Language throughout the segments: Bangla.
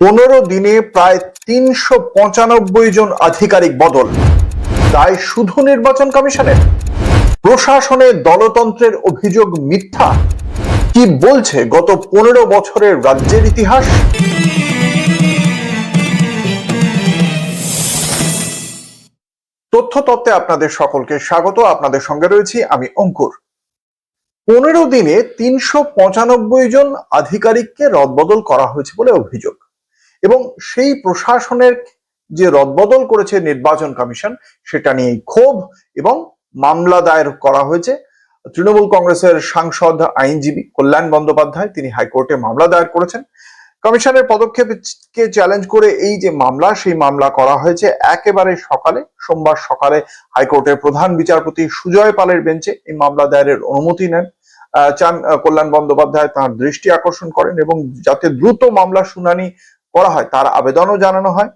15 দিনে প্রায় 395 জন আধিকারিক বদল, দায় শুধু নির্বাচন কমিশনের? প্রশাসনে দলতন্ত্রের অভিযোগ মিথ্যা? কি বলছে গত 15 বছরের রাজ্যের ইতিহাস? তথ্য তত্ত্বে আপনাদের সকলকে স্বাগত। আপনাদের সঙ্গে রয়েছি আমি অঙ্কুর। 15 দিনে 395 জন আধিকারিককে রদবদল করা হয়েছে বলে অভিযোগ, এবং সেই প্রশাসনের যে রদবদল করেছে নির্বাচন কমিশন সেটা নিয়ে ক্ষোভ এবং মামলা দায়ের করা হয়েছে। তৃণমূল কংগ্রেসের সাংসদ আইনজীবী কল্যাণ বন্দ্যোপাধ্যায় তিনি হাইকোর্টে মামলা দায়ের করেছেন। কমিশনের পদক্ষেপকে চ্যালেঞ্জ করে এই যে মামলা, সেই মামলা করা হয়েছে একেবারে সোমবার সকালে হাইকোর্টের প্রধান বিচারপতি সুজয় পালের বেঞ্চে এই মামলা দায়েরের অনুমতি নেন চান কল্যাণ বন্দ্যোপাধ্যায়, তার দৃষ্টি আকর্ষণ করেন এবং যাতে দ্রুত মামলা শুনানি করা হয় তার আবেদনও জানানো হয়।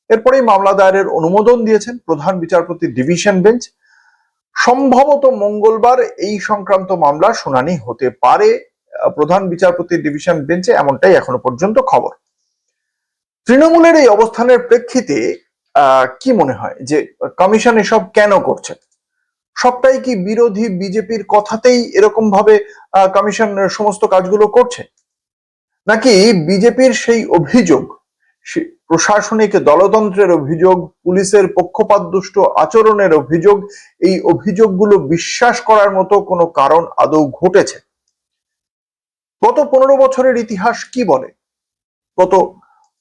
এরপরেই মামলা দায়েরের অনুমোদন দিয়েছেন প্রধান বিচারপতি ডিভিশন বেঞ্চ। সম্ভবত মঙ্গলবার এই সংক্রান্ত মামলা শুনানি হতে পারে প্রধান বিচারপতি ডিভিশন বেঞ্চে, এমনটাই এখনো পর্যন্ত খবর। তৃণমূলের এই অবস্থানের প্রেক্ষিতে কি মনে হয় যে কমিশন এসব কেন করছে? সবটাই কি বিরোধী বিজেপির কথাতেই এরকম ভাবে কমিশন সমস্ত কাজগুলো করছে, নাকি বিজেপির সেই অভিযোগ, প্রশাসনিক দলতন্ত্রের অভিযোগ, পুলিশের পক্ষপাতদুষ্ট আচরণের অভিযোগ, এই অভিযোগগুলো বিশ্বাস করার মতো কোনো কারণ আদৌ ঘটেছে? গত 15 বছরের ইতিহাস কি বলে? গত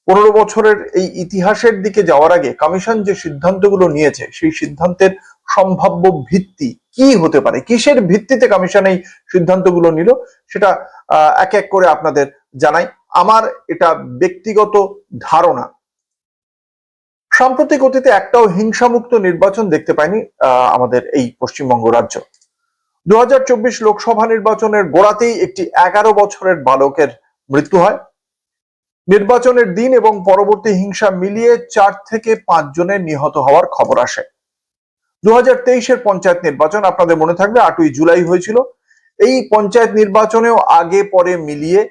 15 বছরের এই ইতিহাসের দিকে যাওয়ার আগে কমিশন যে সিদ্ধান্তগুলো নিয়েছে সেই সিদ্ধান্তের সম্ভাব্য ভিত্তি কি হতে পারে, কিসের ভিত্তিতে কমিশন এই সিদ্ধান্তগুলো নিল, সেটা এক এক করে আপনাদের জানাই। আমার এটা ব্যক্তিগত ধারণা। সাম্প্রতিক অতীতে একটাও হিংসামুক্ত নির্বাচন দেখতে পায়নি আমাদের এই পশ্চিমবঙ্গ রাজ্য। 2024 লোকসভা নির্বাচনের গোড়াতেই একটি 11 বছরের বালকের মৃত্যু হয়। নির্বাচনের দিন এবং পরবর্তী হিংসা মিলিয়ে 4 থেকে 5 জনের নিহত হওয়ার খবর আসে। 2023-এর পঞ্চায়েত নির্বাচন আপনাদের মনে থাকবে 8ই জুলাই হয়েছিল। এই পঞ্চায়েত নির্বাচনেও আগে পরে মিলিয়ে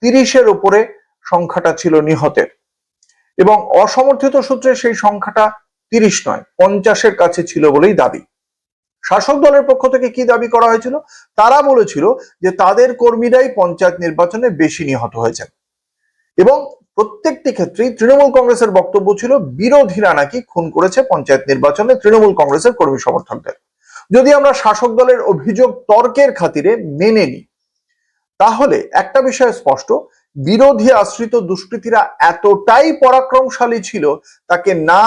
30-এর উপরে সংখ্যাটা ছিল নিহতের, এবং অসমর্থিত সূত্রে সেই সংখ্যাটা 30 নয় 50-এর কাছে ছিল বলেই দাবি। শাসক দলের পক্ষ থেকে কি দাবি করা হয়েছিল? তারা বলেছিল যে তাদের কর্মীরাই পঞ্চায়েত নির্বাচনে বেশি নিহত হয়েছেন, এবং প্রত্যেকটি ক্ষেত্রেই তৃণমূল কংগ্রেসের বক্তব্য ছিল বিরোধীরা নাকি খুন করেছে পঞ্চায়েত নির্বাচনে তৃণমূল কংগ্রেসের কর্মী সমর্থকদের। যদি আমরা শাসক দলের অভিযোগ তর্কের খাতিরে মেনে নিই, তাহলে একটা বিষয় স্পষ্ট, বিরোধী আশ্রিত দুষ্কৃতীরা এতটাই পরাক্রমশালী ছিল তাকে না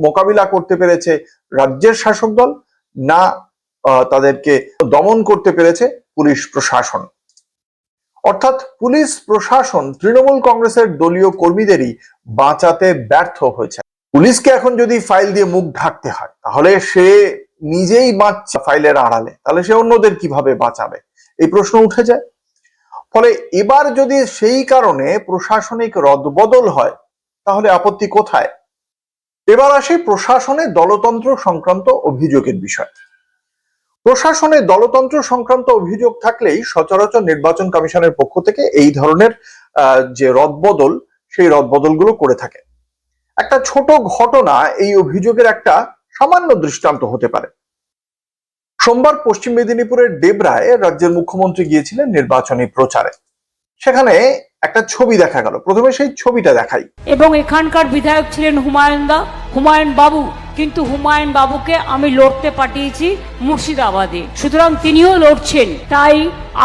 মোকাবিলা করতে পেরেছে রাজ্যের শাসক দল, না তাদেরকে দমন করতে পেরেছে পুলিশ প্রশাসন। অর্থাৎ পুলিশ প্রশাসন তৃণমূল কংগ্রেসের দলীয় কর্মীদেরই বাঁচাতে ব্যর্থ হয়েছে। পুলিশকে এখন যদি ফাইল দিয়ে মুখ ঢাকতে হয়, তাহলে সে নিজেই বাঁচছে ফাইলের আড়ালে, তাহলে সে অন্যদের কিভাবে বাঁচাবে, এই প্রশ্ন উঠে যায়। ফলে এবার যদি সেই কারণে প্রশাসনিক রদবদল হয়, তাহলে আপত্তি কোথায়? এবার আসে প্রশাসনে দলতন্ত্র সংক্রান্ত অভিযোগের বিষয়। প্রশাসনে দলতন্ত্র সংক্রান্ত অভিযোগ থাকলেই সচরাচর নির্বাচন কমিশনের পক্ষ থেকে এই ধরনের যে রদবদল, সেই রদবদলগুলো করে থাকে। একটা ছোট ঘটনা এই অভিযোগের একটা সামান্য দৃষ্টান্ত হতে পারে। সোমবার পশ্চিম মেদিনীপুরের ডেবরায় রাজ্যের মুখ্যমন্ত্রী গিয়েছিলেন নির্বাচনী প্রচারে। সেখানে একটা ছবি দেখা গেল। প্রথমে সেই ছবিটা দেখাই। এবং এখানকার বিধায়ক ছিলেন হুমায়ুন বাবু, কিন্তু হুমায়ুন বাবুকে আমি লড়তে পাঠিয়েছি মুর্শিদাবাদে, সুতরাং তিনিও লড়ছেন। তাই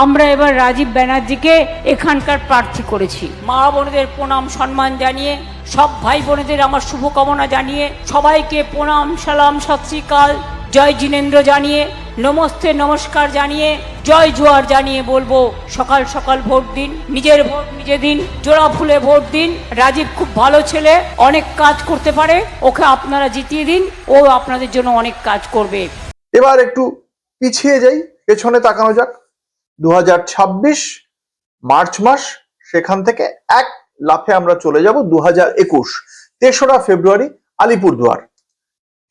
আমরা এবার রাজীব ব্যানার্জিকে এখানকার প্রার্থী করেছি। মা বোনেদের প্রণাম সম্মান জানিয়ে, সব ভাই বোনেদের আমার শুভকামনা জানিয়ে, সবাইকে প্রণাম সালাম সত শ্রী আকাল, জয় জিনেন্দ্র জানিয়ে, নমস্তে নমস্কার জানিয়ে, জয় জোয়ার জানিয়ে বলবো, সকাল সকাল ভোট দিন, নিজের ভোট নিজে দিন, জোড়া ফুলে ভোট দিন। রাজীব খুব ভালো ছেলে, অনেক কাজ করতে পারে, ওকে আপনারা জিতিয়ে দিন, ও আপনাদের জন্য অনেক কাজ করবে। এবার একটু পিছিয়ে যাই, পেছনে তাকানো যাক। 2026 মার্চ মাস, সেখান থেকে এক লাফে আমরা চলে যাব 2021 তেসরা ফেব্রুয়ারি আলিপুরদুয়ার।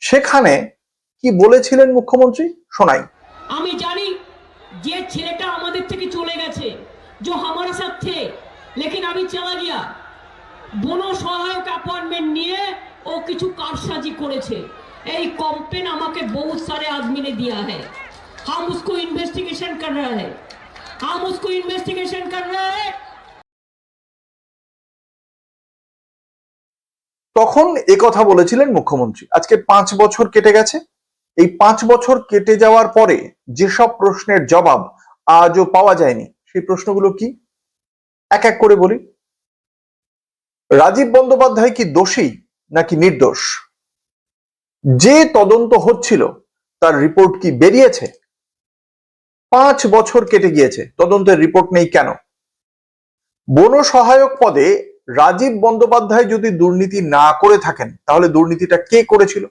সেখানে কি বলেছিলেন মুখ্যমন্ত্রী শোনাই। আমি জানি যে ছেলেটা আমাদের থেকে চলে গেছে, जो हमारे साथ थे लेकिन अभी चला गया, বন সহায়ক অ্যাপয়েন্টমেন্ট নিয়ে ও কিছু কারসাজি করেছে। এই কমপ্লেন আমাকে বহুত सारे आदमी ने दिया है। हम उसको इन्वेस्टिगेशन कर रहे हैं, हम उसको इन्वेस्टिगेशन कर रहे हैं। তখন কথা বলেছিলেন মুখ্যমন্ত্রী। আজকে 5 বছর কেটে গেছে। এই 5 বছর কেটে যাওয়ার পরে যেসব প্রশ্নের জবাব আজও পাওয়া যায়নি, সেই প্রশ্নগুলো কি এক এক করে বলি। রাজীব বন্দ্যোপাধ্যায় কি দোষী নাকি নির্দোষ? যে তদন্ত হচ্ছিল তার রিপোর্ট কি বেরিয়েছে? 5 বছর কেটে গিয়েছে, তদন্তের রিপোর্ট নেই কেন? বন সহায়ক পদে রাজীব বন্দ্যোপাধ্যায় যদি দুর্নীতি না করে থাকেন, তাহলে দুর্নীতিটা কে করেছিল?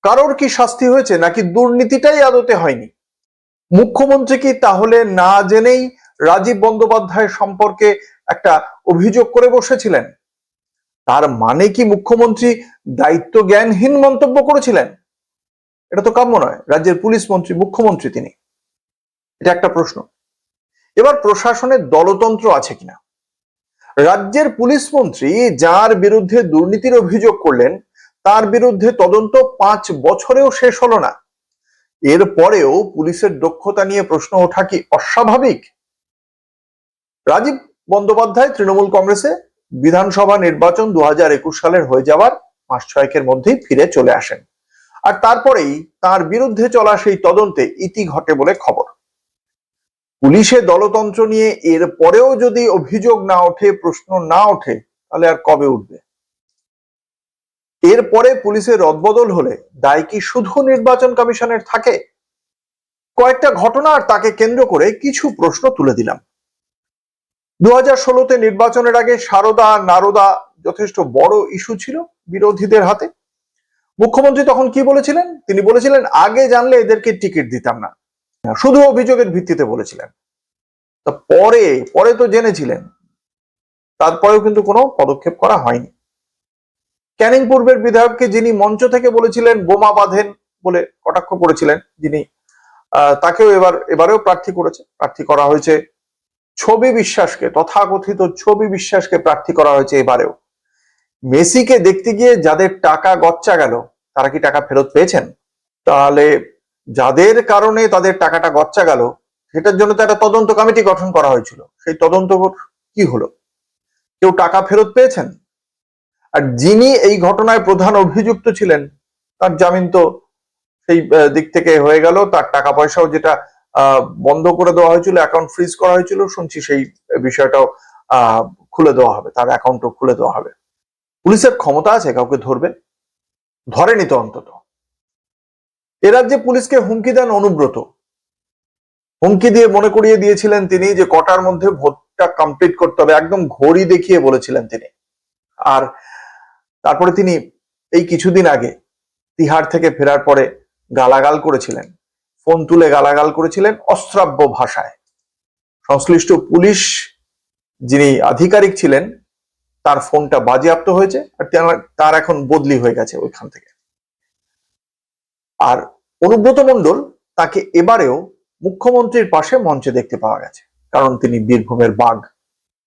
কারোর কি শাস্তি হয়েছে নাকি দুর্নীতিটাই আদতে হয়নি? মুখ্যমন্ত্রী কি তাহলে না জেনেই রাজীব বন্দ্যোপাধ্যায় সম্পর্কে একটা অভিযোগ করে বসেছিলেন? তার মানে কি মুখ্যমন্ত্রী দায়িত্ব জ্ঞানহীন মন্তব্য করেছিলেন? এটা তো কাম্য নয়। রাজ্যের পুলিশ মন্ত্রী, মুখ্যমন্ত্রী তিনি। এটা একটা প্রশ্ন। এবার প্রশাসনের দলতন্ত্র আছে কিনা। রাজ্যের পুলিশ মন্ত্রী যার বিরুদ্ধে দুর্নীতির অভিযোগ করলেন, তার বিরুদ্ধে তদন্ত 5 বছরেও শেষ হলো না। এরপরেও পুলিশের দক্ষতা নিয়ে প্রশ্ন ওঠা কি অস্বাভাবিক? রাজীব বন্দ্যোপাধ্যায় তৃণমূল কংগ্রেসে বিধানসভা নির্বাচন 2021 সালের হয়ে যাওয়ার মাস 6 মধ্যেই ফিরে চলে আসেন, আর তারপরেই তার বিরুদ্ধে চলা সেই তদন্তে ইতি ঘটে বলে খবর। পুলিশে দলতন্ত্র নিয়ে এর পরেও যদি অভিযোগ না ওঠে, প্রশ্ন না ওঠে, তাহলে আর কবে উঠবে? এরপরে পুলিশের রদবদল হলে দায় কি শুধু নির্বাচন কমিশনের থাকে? কয়েকটা ঘটনা আর তাকে কেন্দ্র করে কিছু প্রশ্ন তুলে দিলাম। 2016-তে নির্বাচনের আগে সারদা নারদা যথেষ্ট বড় ইস্যু ছিল বিরোধীদের হাতে। মুখ্যমন্ত্রী তখন কি বলেছিলেন? তিনি বলেছিলেন আগে জানলে এদেরকে টিকিট দিতাম না, শুধু অভিযোগের ভিত্তিতে বলেছিলেন। তা পরে তো জেনেছিলেন, তারপরেও কিন্তু কোনো পদক্ষেপ করা হয়নি। ক্যানিং পূর্বের বিধায়ককে যিনি মঞ্চ থেকে বলেছিলেন বোমা বাঁধেন বলে কটাক্ষ করেছিলেন, যিনি তাকেও এবারেও প্রার্থী করা হয়েছে ছবি বিশ্বাসকে, তথাকথিত ছবি বিশ্বাসকে প্রার্থী করা হয়েছে এবারেও। মেসিকে দেখতে গিয়ে যাদের টাকা গচ্চা গেল, তারা কি টাকা ফেরত পেয়েছেন? তাহলে যাদের কারণে তাদের টাকাটা গচ্চা গেল, সেটার জন্য তো একটা তদন্ত কমিটি গঠন করা হয়েছিল। সেই তদন্ত কি হলো? কেউ টাকা ফেরত পেয়েছেন? আর যিনি এই ঘটনায় প্রধান অভিযুক্ত ছিলেন, তার জামিন তো সেই দিক থেকে হয়ে গেল। তার টাকা পয়সাও যেটা বন্ধ করে দেওয়া হয়েছিল, অ্যাকাউন্ট ফ্রিজ করা হয়েছিল, শুনছি সেই বিষয়টাও খুলে দেওয়া হবে, তার অ্যাকাউন্টও খুলে দেওয়া হবে। পুলিশের ক্ষমতা আছে কাউকে ধরবে? ধরেনি তো অন্তত। এ রাজ্যে পুলিশকে হুমকি দেন অনুব্রত। হুমকি দিয়ে মনে করিয়ে দিয়েছিলেন তিনি যে কটার মধ্যে ভোটটা কমপ্লিট করতে হবে, একদম ঘড়ি দেখিয়ে বলেছিলেন তিনি। আর তারপরে তিনি এই কিছুদিন আগে তিহার থেকে ফেরার পরে গালাগাল করেছিলেন, ফোন তুলে গালাগাল করেছিলেন অশ্রাব্য ভাষায়। সংশ্লিষ্ট পুলিশ যিনি আধিকারিক ছিলেন, তার ফোনটা বাজেয়াপ্ত হয়েছে, আর তার এখন বদলি হয়ে গেছে ওইখান থেকে। আর অনুব্রত মণ্ডল, তাকে এবারেও মুখ্যমন্ত্রীর পাশে মঞ্চে দেখতে পাওয়া গেছে, কারণ তিনি বীরভূমের বাঘ।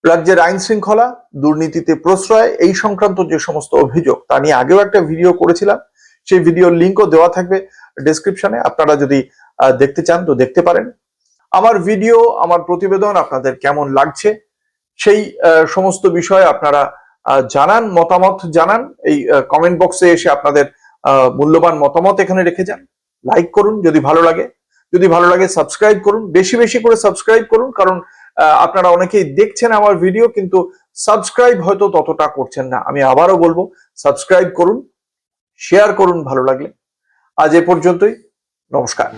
রাজ্যের আইন শৃঙ্খলা, দুর্নীতিতে প্রশ্রয়, এই সংক্রান্ত যে সমস্ত অভিযোগ, তা নিয়ে আগেও একটা ভিডিও করেছিলাম। সেই ভিডিওর লিঙ্কও দেওয়া থাকবে ডেসক্রিপশনে, আপনারা যদি দেখতে চান তো দেখতে পারেন। আমার ভিডিও, আমার প্রতিবেদন আপনাদের কেমন লাগছে সেই সমস্ত বিষয়ে আপনারা জানান, মতামত জানান। এই কমেন্ট বক্সে এসে আপনাদের মূল্যবান মতামত এখানে রেখে যান। লাইক করুন যদি ভালো লাগে, সাবস্ক্রাইব করুন, বেশি বেশি করে সাবস্ক্রাইব করুন, কারণ আপনারা অনেকেই দেখছেন আমার ভিডিও, কিন্তু সাবস্ক্রাইব হয়তো ততটা করছেন না। আমি আবারও বলবো, সাবস্ক্রাইব করুন, শেয়ার করুন ভালো লাগলে। আজ এ পর্যন্তই, নমস্কার।